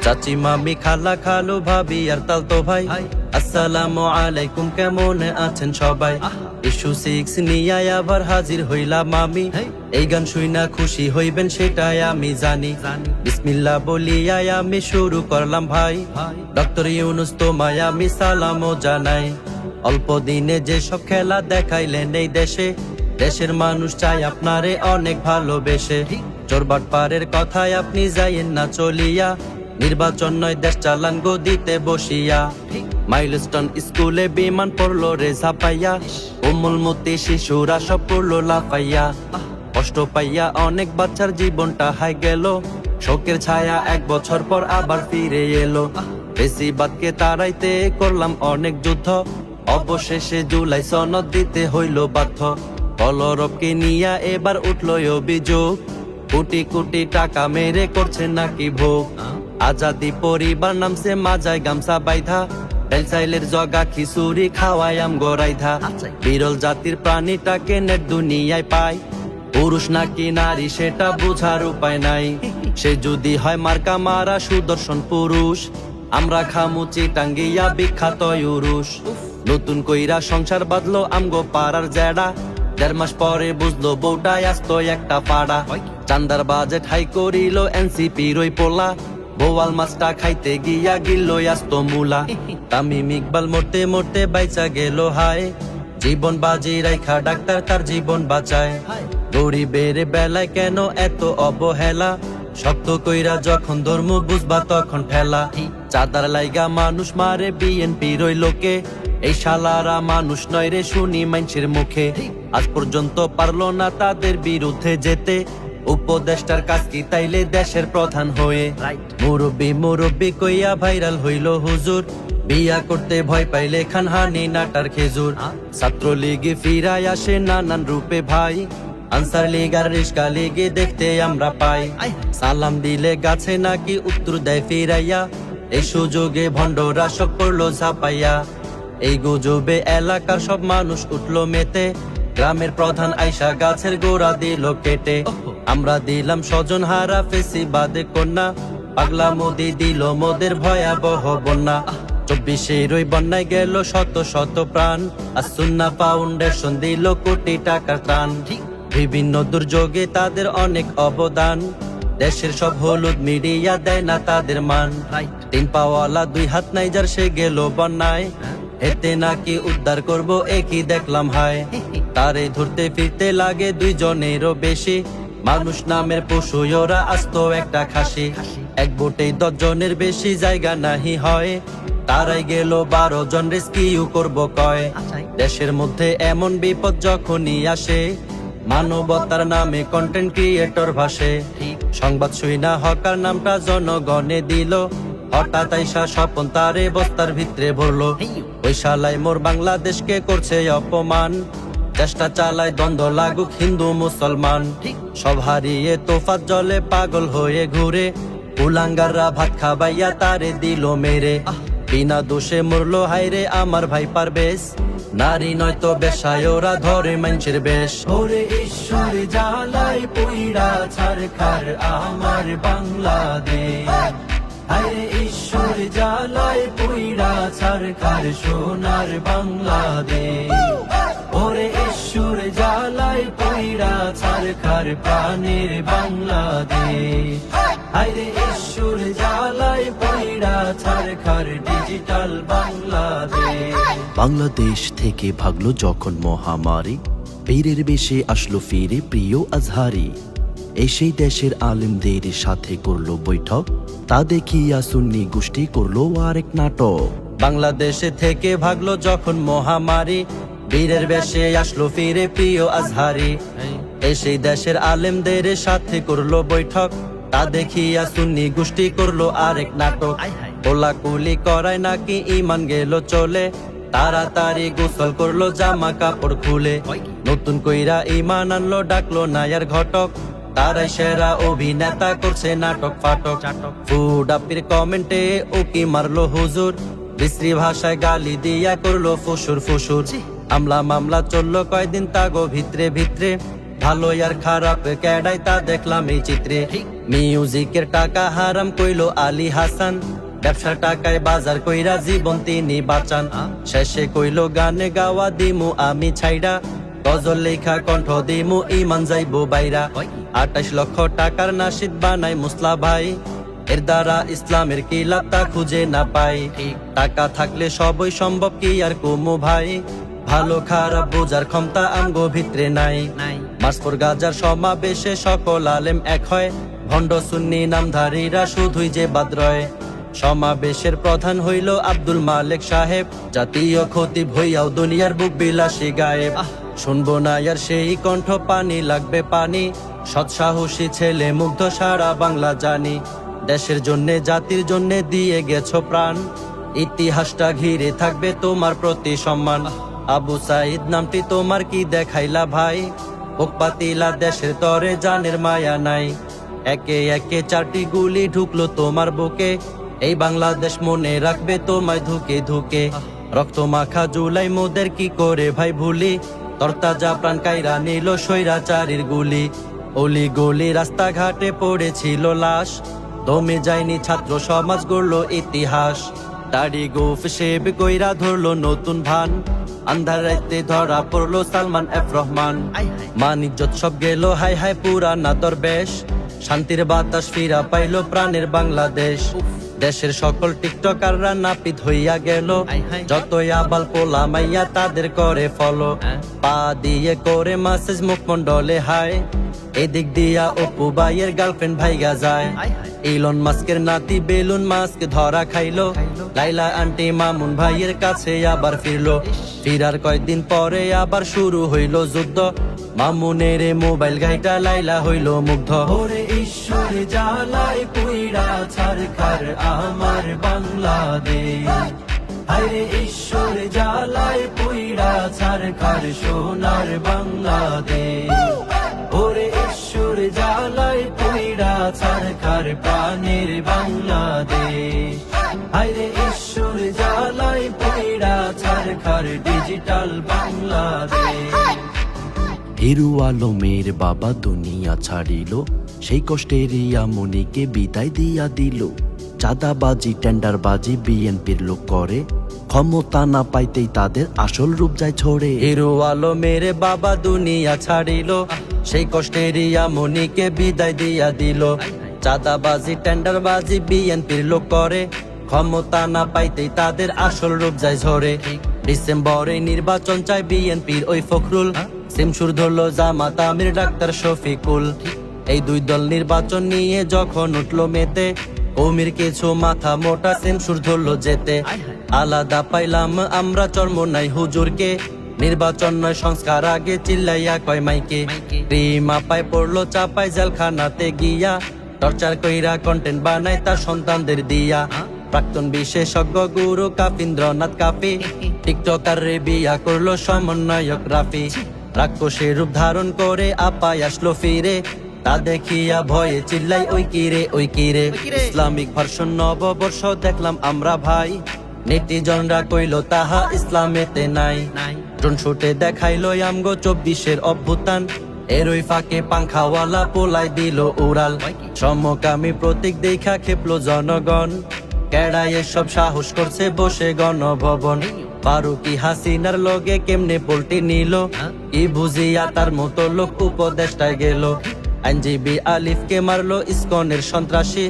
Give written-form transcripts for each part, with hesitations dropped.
চাচি মামি খালা খালু ভাবি আর তালতো ভাই আসসালামু আলাইকুম, কেমন আছেন সবাই? ইস্যু 6 নিয়ে আবার হাজির হইলাম আমি। এই গান শুইনা খুশি হইবেন সেটাই আমি জানি। বিসমিল্লাহ বলিয়া আমি শুরু করলাম ভাই। ডক্টর ইউনূস তোমায় আমি সালামও জানাই। অল্প দিনে যেসব খেলা দেখাইলেন এই দেশে, দেশের মানুষ চাই আপনারে অনেক ভালোবেসে। চোরবাট পারের কথায় আপনি যাইয়েন না চলিয়া, নির্বাচন নয় দেশ চালান গদিতে বসিয়া। মাইলস্টোন স্কুলে বিমান পড়লো রে ঝাপাইয়া, কোমলমতি শিশুরা সব পড়লো লাফাইয়া। কষ্ট পাইয়া অনেক বাচ্চার জীবনটা হাই গেল, শোকের ছায়া 1 বছর পর আবার ফিরে এলো। বেশিবাদকে তাড়াইতে করলাম অনেক যুদ্ধ, অবশেষে জুলাই সনদ দিতে হইল বাধ্য। কলরবকে নিয়া এবার উঠলো অভিযোগ, কোটি কোটি টাকা মেরে করছে নাকি ভোগ। আজাদি পরিবার নামছে মাজায় গামছা বাইধা, বেলসাইলের জগা খিচুড়ি খাওয়াই আম গড়াইধা। বিরল জাতির প্রাণীটাকে নেট দুনিয়ায় পায়, পুরুষ নাকি নারী সেটা বোঝার উপায় নাই। সে যদি হয় মার্কা মারা সুদর্শন পুরুষ, আমরা খামুচি টাঙ্গিয়া বিখ্যাত ইউরুষ। নতুন কইরা সংসার বাঁধলো আমগো পাড়ার জেডা, 1.5 মাস পরে বুঝলো বউটাই আসত একটা পাড়া। চান্দার বাজেট হাই করিল এনসিপি রই পোলা, বোয়াল মাছটা খাইতে গিয়া গিল্লো আসত মুলা। তামিম ইকবাল মরতে মরতে বাইচা গেল হায়, জীবন বাজি রাইখা ডাক্তার তার জীবন বাঁচায়। গরিবের বেলায় কেন এত অবহেলা, শক্ত কইরা যখন ধর্ম বুঝবা তখন ঠেলা। চাঁদার লাইগা মানুষ মারে বিএনপি রই লোকে, এই শালারা মানুষ নয় রে শুনি মানুষের মুখে। আজ পর্যন্ত পারলো না তাদের বিরুদ্ধে যেতে, উপদেষ্টার কাজ কি তাইলে দেশের প্রধান হয়ে। মুরব্বি মুরব্বি কইয়া ভাইরাল হইল হুজুর, বিয়া করতে ভয় পাইলে খান হানি নাটার খেজুর। ছাত্রলীগে ফিরায় আসে নানান রূপে ভাই, আনসার লীগ আর রিস্কা লীগে দেখতে আমরা পাই। সালাম দিলে গাছে নাকি উত্তর দেয় ফিরাইয়া, এই সুযোগে ভণ্ডরা সব পড়লো ঝাপাইয়া। এই গুজবে এলাকার সব মানুষ উঠলো মেতে, গ্রামের প্রধান আইসা গাছের গোড়া দিল কেটে। আমরা দিলাম স্বজন হারা ফেসিবাদে কন্যা, পাগলা মোদি দিল মোদের ভয়াবহ বন্যা। 24 ওই বন্যায় গেল শত শত প্রাণ, আর সুন্নাহ ফাউন্ডেশন দিল কোটি টাকার ত্রাণ। বিভিন্ন দুর্যোগে তাদের অনেক অবদান, দেশের সব হলুদ মিডিয়া দেয় না তাদের মান। 3 পাওয়ালা 2 হাত নাই যার সে গেল বন্যায়, এতে নাকি উদ্ধার করব একই দেখলাম হায়। তারে ধরতে ফিরতে লাগে 2 জনেরও বেশি, মানুষ নামের পশু ওরা আস্ত একটা খাসি। এক বোটেই 10 জনের বেশি জায়গা নাহি হয়, তারাই গেল 12 জন রেস্কিউ করব কয়। দেশের মধ্যে এমন বিপদ যখনই আসে, মানবতার নামে কন্টেন্ট ক্রিয়েটর ভাসে। সংবাদ শুইনা হকার নামটা জনগণে দিল, হঠাৎ আইসা স্বপন তারে বস্তার ভিতরে ভরলো। ওই শালাই মোর বাংলাদেশকে করছে অপমান, চেষ্টা চালায় দ্বন্দ্ব লাগুক হিন্দু মুসলমান। সব হারিয়ে তোফাত জলে পাগল হয়ে ঘুরে, কুলাঙ্গাররা ভাত খাবাইয়া তারে দিল মেরে। বিনা দোষে মরলো হাইরে আমার ভাই পারবেশ, নারী নয়তো বেশায় ওরা ধরে মানুষের বেশ। ওরে ঈশ্বর জ্বালায় পইড়া ছারখার আমার বাংলাদেশ, হায়রে ঈশ্বর জ্বালায় পইড়া ছারখার সোনার বাংলাদেশ। ওরে ঈশ্বর জ্বালায় পইড়া ছারখার প্রাণের বাংলাদেশ, হায়রে ঈশ্বর জ্বালায় পইড়া ছারখার ডিজিটাল বাংলাদেশ। বাংলাদেশ থেকে ভাগলো যখন মহামারী, পীরের বেশে আসলো ফিরে প্রিয় আজহারি। এসেই দেশের আলেমদের সাথে করলো বৈঠক, তা দেখিয়া সুন্নি গোষ্ঠী করলো আরেক নাটক। বাংলাদেশে থেকে ভাগলো যখন মহামারী, বীরের বেশে আসলো ফিরে প্রিয় আজহারি। এসেই দেশের আলেমদের সাথে করলো বৈঠক, তা দেখিয়া সুন্নি গোষ্ঠী করলো আরেক নাটক। কোলাকুলি করায় নাকি ইমান গেল চলে, তাড়াতাড়ি গোসল করলো জামা কাপড় খুলে। নতুন কইরা ইমান আনলো ডাকলো নায়ার ঘটক, তারাই সেরা অভিনেতা করছে নাটক ফাটক। ফুড আপির কমেন্টে উকি মারলো হুজুর, বিশ্রী ভাষায় গালি দিয়া করলো ফুসুর ফুসুর। আমলা মামলা চললো কয়দিন তাগো ভিতরে ভিতরে, ভালো আর খারাপ কেডাই তা দেখলাম এই চিত্রে। মিউজিকের টাকা হারাম কইলো আলী হাসান, ব্যবসার টাকায় বাজার কইরা জীবন তিনি বাঁচান। শেষে কইলো গানে গাওয়া দিমু আমি ছাইড়া, গজল লেখা কণ্ঠ দিমু ইমান যাইবো বাইরা। 28 লক্ষ টাকার নাশিদ বানাই মুসলা ভাই, এর দ্বারা ইসলামের কি লাভ তা খুঁজে না পাই। টাকা থাকলে সবই সম্ভব কি আর কুমু ভাই, ভালো খারাপ বোঝার ক্ষমতা আমগো ভিতরে নাই। মাসপুর গাজার সমাবেশে সকল আলেম এক হয়, ভণ্ড সুন্নি নামধারীরা শুধুই যে বাদ রয়। সমাবেশের প্রধান হইল আব্দুল মালেক সাহেব, জাতীয় খতিব হইয়াও দুনিয়ার বুক বিলাসী গায়েব। শুনবো না আর সেই কণ্ঠ, পানি লাগবে পানি, সৎ সাহসী ছেলে মুগ্ধ সারা বাংলা জানি। দেশের জন্যে জাতির জন্যে দিয়ে গেছো প্রাণ, ইতিহাসটা ঘিরে থাকবে তোমার প্রতি সম্মান। আবু সাইদ নামটি তোমার কি দেখাইলা ভাই, বুক পাতিলা দেশের তরে জানের মায়া নাই। একে একে 4টি গুলি ঢুকলো তোমার বুকে, এই বাংলাদেশ মনে রাখবে তোমায় ধুকে ধুকে। রক্ত মাখা জুলাই মোদের কি করে ভাই ভুলি, তরতাজা প্রাণ কাইরা নিল স্বৈরাচারীর গুলি। অলি গলি রাস্তাঘাটে পড়েছিল লাশ, দমে যায়নি ছাত্র সমাজ গড়লো ইতিহাস। দাড়ি গোফ শেব কইরা ধরলো নতুন ভান, আন্ধার রাইতে ধরা পড়লো সালমান এফ রহমান। মান ইজ্জত সব গেল হাই হাই পুরানা দরবেশ, শান্তির বাতাস ফিরা পাইলো প্রাণের বাংলাদেশ। দেশের সকল টিকটকাররা নাপিত হইয়া গেল, যতই আবাল পোলা মাইয়া তাদের করে ফলো। পা দিয়ে করে মাসেজ মুখমন্ডলে হাই, এদিক দিয়া অপু ভাইয়ের গার্লফ্রেন্ড ভাইগা যায়। ইলন মাস্কের নাতি বেলুন মাস্ক ধরা খাইলো, লাইলা আন্টি মামুন ভাইয়ের কাছে আবার ফিরলো। ফিরার কয়েকদিন পরে আবার শুরু হইল যুদ্ধ, মামুনের মোবাইল ঘাইটা লাইলা হইল মুগ্ধ। ওরে ঈশ্বর জ্বালায় পুইড়া ছারখার আমার বাংলাদেশ, হায়রে ঈশ্বর জ্বালায় পুইড়া ছারখার সোনার বাংলাদেশ। ওরে ঈশ্বর জ্বালায় পুইড়া ছারখার প্রাণের বাংলাদেশ, হায়রে ঈশ্বর জ্বালায় পুইড়া ছারখার ডিজিটাল বাংলাদেশ। হিরু আলমের বাবা দুনিয়া ছাড়িল, সেই কষ্টের মনিকে বিদায় দিয়া দিল। চাঁদাবাজি টেন্ডারবাজি বিএনপির লোক করে, ক্ষমতা না পাইতেই তাদের আসল রূপ যায় ছড়ে। হিরু আলমের বাবা দুনিয়া ছাড়িল, সেই কষ্টের মনিকে বিদায় দিয়া দিল। চাঁদাবাজি টেন্ডারবাজি বিএনপির লোক করে, ক্ষমতা না পাইতেই তাদের আসল রূপ যায় ঝরে। ডিসেম্বরে নির্বাচন চায় বিএনপির ওই ফখরুল, সিমসুর ধরলো জামাত আমির ডাক্তার শফিকুল। এই দুই দল নির্বাচন নিয়ে যখন উঠলো মেতে, কৌমির কিছু মাথা মোটা সিমসুর ধরলো যেতে। আলাদা পাইলাম আমরা চর্ম নাই হুজুরকে, নির্বাচন নয় সংস্কার আগে চিল্লাইয়া কয় মাইকে। রিমা পায় পড়লো চাপায় জেলখানাতে গিয়া, টর্চার কইরা কন্টেন্ট বানায় তার সন্তানদের দিয়া। প্রাক্তন বিশেষজ্ঞ গুরু কাফিন্দ্রনাথ কাফি, টিকটকার রে বিয়া করলো সমন্বয়ক রাফি। রাক্ষসের রূপ ধারণ করে আপায় আসলো ফিরে, তা দেখিয়া ভয়ে চিল্লাই ওই কিরে ওই কিরে। ইসলামিক ভার্সন নববর্ষ দেখলাম আমরা ভাই, নেটিজনরা কইলো তাহা ইসলামেতে নাই। ড্রোন শুটে দেখাইলো আমগো 24-এর অভ্যুত্থান, এর ওই ফাঁকে পাংখাওয়ালা পোলাই দিল উড়াল। সমকামী প্রতীক দেখা খেপলো জনগণ, কেডাই এসব সাহস করছে বসে গণভবন। ফারুকি হাসিনার লগে কেমনে পোল্টি নিল, কি বুঝিয়া তার মতো লোক উপদেষ্টায় গেল। আইনজীবী আলিফকে মারলো ইসকনের সন্ত্রাসী,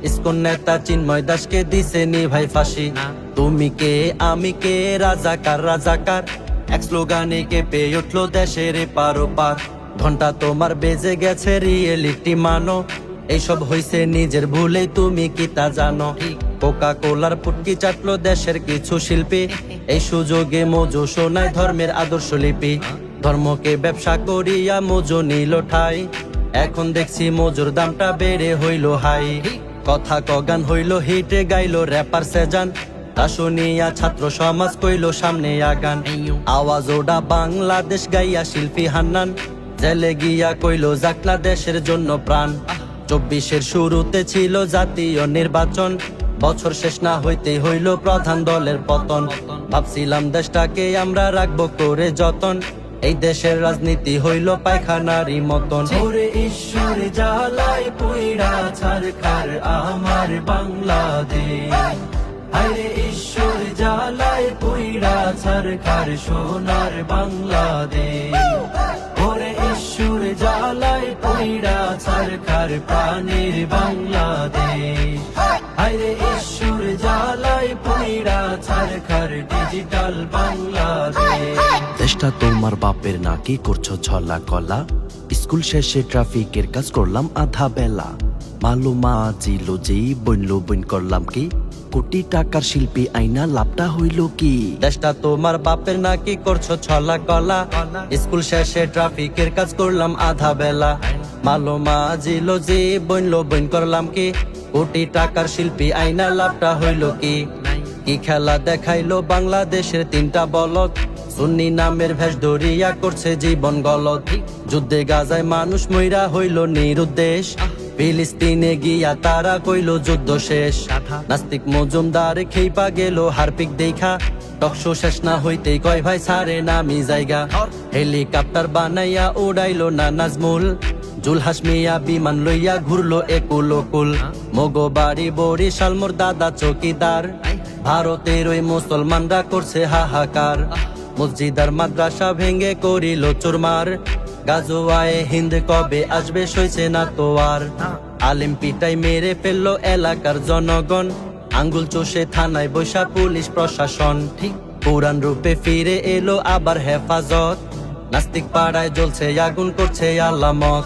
ইসকন নেতা চিন্ময় দাসকে দিছে নি ভাই ফাঁসি। তুমি কে আমি কে রাজাকার রাজাকার, এক স্লোগানে কেঁপে উঠলো দেশের পারো পার। ঘন্টা তোমার বেজে গেছে রিয়েলিটি মানো, এইসব হইছে নিজের ভুলে তুমি কি তা জানো। কোকা কোলার পুটকি চাটলো দেশের কিছু শিল্পী, এই সুযোগে মজু শোনায় ধর্মের আদর্শ লিপি। ধর্মকে ব্যবসা করিয়া মজু নিল ঠাই, এখন দেখছি মজুর দামটা বেড়ে হইল হাই। কথা কগান হইল হিটে গাইলো র্যাপার সেজান, তা শুনিয়া ছাত্র সমাজ কইলো সামনে আগান। আওয়াজ ওডা বাংলাদেশ গাইয়া শিল্পী হান্নান, জেলে গিয়া কইলো যাকলা দেশের জন্য প্রাণ। 24-এর শুরুতে ছিল জাতীয় নির্বাচন, বছর শেষ না হইতে হইল প্রধান দলের পতন। ভাবছিলাম দেশটাকে আমরা রাখবো করে যতন, এই দেশের রাজনীতি হইল পায়খানারি মতন। ওরে ঈশ্বর জ্বালায় পুইরা ছারখার আমার বাংলাদেশ, আরে ঈশ্বর জ্বালায় পুইরা ছারখার সোনার বাংলাদেশ। ওরে ঈশ্বর জ্বালায় পুইরা ছারখার প্রাণের বাংলাদেশ, আরে ঈশ্বর জ্বালায় পুইরা ছারখার ডিজিটাল বাংলাদেশ। দেশটা তোমার বাপের নাকি করছো ছলা কলা, স্কুল শেষে ট্রাফিকের কাজ করলাম আধা বেলা, মালুমা জিল যেই বইনলো বইন করলাম কি, কোটি টাকার শিল্পী আইনা লাভটা হইল কি। দেশটা তোমার বাপের নাকি করছো ছলা কলা, স্কুল শেষে ট্রাফিকের কাজ করলাম আধা বেলা, মালুমা জিল যে বইনলো বইন করলাম কি, কোটি টাকার শিল্পী আইনা লাভটা হইল কি। কি খেলা দেখাইলো বাংলাদেশের তিনটা বলদ, সুন্নি নামের ভেষ ধরিয়া করছে জীবন গলদ। যুদ্ধে গাজায় মানুষ মইরা হইল নিরুদ্দেশ, ফিলিস্তিনে গিয়া তারা কইল যুদ্ধ শেষ। নাস্তিক মজুমদার খেইপা গেল হারপিক দেখা, টকশো শেষ না হইতেই কয় ভাই সারে নামি জায়গা। হেলিকপ্টার বানাইয়া উড়াইলো না নাজমুল, জুলহাস মিয়া বিমান লইয়া ঘুরলো একুল ওকুল। মগো বাড়ি বরিশাল মোর দাদা চৌকিদার, ভারতের ওই মুসলমানরা করছে হাহাকার। মসজিদ আর মাদ্রাসা ভেঙে করিল চুরমার, গাজোয়ায়ে হিন্দ কবে আসবে সইছে না তো আর। আলিম পিটাই মেরে ফেললো এলাকার জনগণ, আঙ্গুল চষে থানায় বৈশা পুলিশ প্রশাসন। পুরান রূপে ফিরে এলো আবার হেফাজত, নাস্তিক পাড়ায় জ্বলছে আগুন করছে আলামত।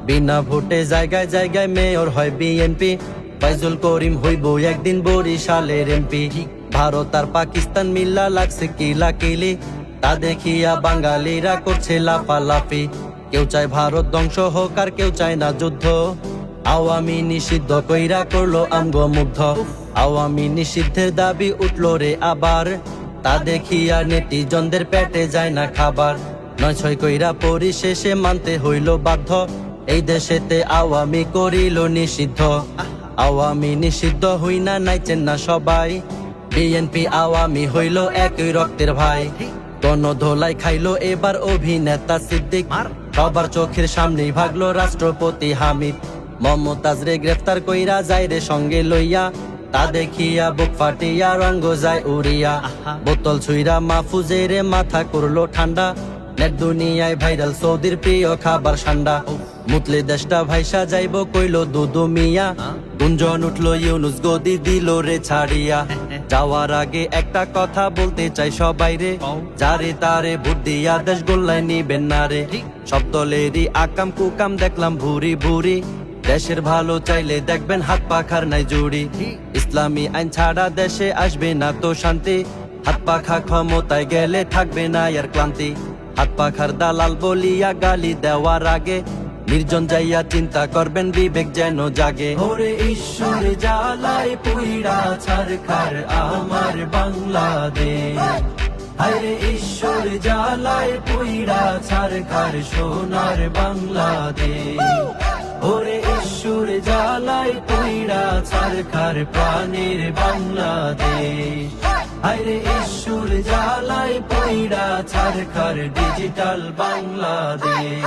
বিনা ভোটে জায়গায় জায়গায় মেয়র হয় বিএনপি, ফাইজুল করিম হইব একদিন বরিশালের এমপি। ভারত আর পাকিস্তান মিল্লা লাগছে কিলাকিলি, তা দেখিয়া বাঙালিরা করছে লাফালাফি। কেউ চায় ভারত ধ্বংস হোক আর কেউ চায় না যুদ্ধ, আওয়ামী নিষিদ্ধ কইরা করলো আমগো মুগ্ধ। আওয়ামী নিষিদ্ধের দাবি উঠলো রে আবার, তা দেখিয়া নেটিজনদের পেটে যায় না খাবার। ৯-৬ কইরা পরিশেষে মানতে হইল বাধ্য, এই দেশেতে আওয়ামী করিল নিষিদ্ধ। আওয়ামী নিষিদ্ধ হই না নাইচেন না সবাই, বিএনপি আওয়ামী হইল একই রক্তের ভাই। গণধোলাই খাইলো এবার অভিনেতা সিদ্দিক, সবার চোখের সামনেই ভাগলো রাষ্ট্রপতি হামিদ। মমতাজ রে গ্রেফতার কইরা যায় রে সঙ্গে লইয়া, তা দেখিয়া বুক ফাটিয়া রঙ্গ যায় উড়িয়া। বোতল ছুইরা মাহফুজের মাথা করলো ঠান্ডা, নেট দুনিয়ায় ভাইরাল সৌদির প্রিয় খাবার সান্ডা। মুতলে দেশটা ভাইসা যাইব কইলো দুদু মিয়া, গুঞ্জন উঠলো ইউনুস গদি দিল রে ছাড়িয়া। যাওয়ার আগে একটা কথা বলতে চাই সবাই রে, যারে তারে ভোট দিয়া দেশ গোল্লায় নিবেন না রে। সব দলেরই আকাম কুকাম দেখলাম ভুরি ভুরি, দেশের ভালো চাইলে দেখবেন হাত পাখার নাই জুড়ি। ইসলামী আইন ছাড়া দেশে আসবে না তো শান্তি, হাত পাখা ক্ষমতায় গেলে থাকবে না আর ক্লান্তি। হাত পাখার দালাল বলিয়া গালি দেওয়ার আগে, নির্জন যাইয়া চিন্তা করবেন বিবেক যেন জাগে। ওরে ঈশ্বর জ্বালায় পুইরা ছারখার আমার বাংলাদেশ, হায়রে ঈশ্বর জ্বালায় পুইরা ছারখার সোনার বাংলাদেশ। ওরে ঈশ্বর জ্বালায় পুইরা ছারখার প্রাণের বাংলাদেশ, হায়রে ঈশ্বর জ্বালায় পুইরা ছারখার ডিজিটাল বাংলাদেশ।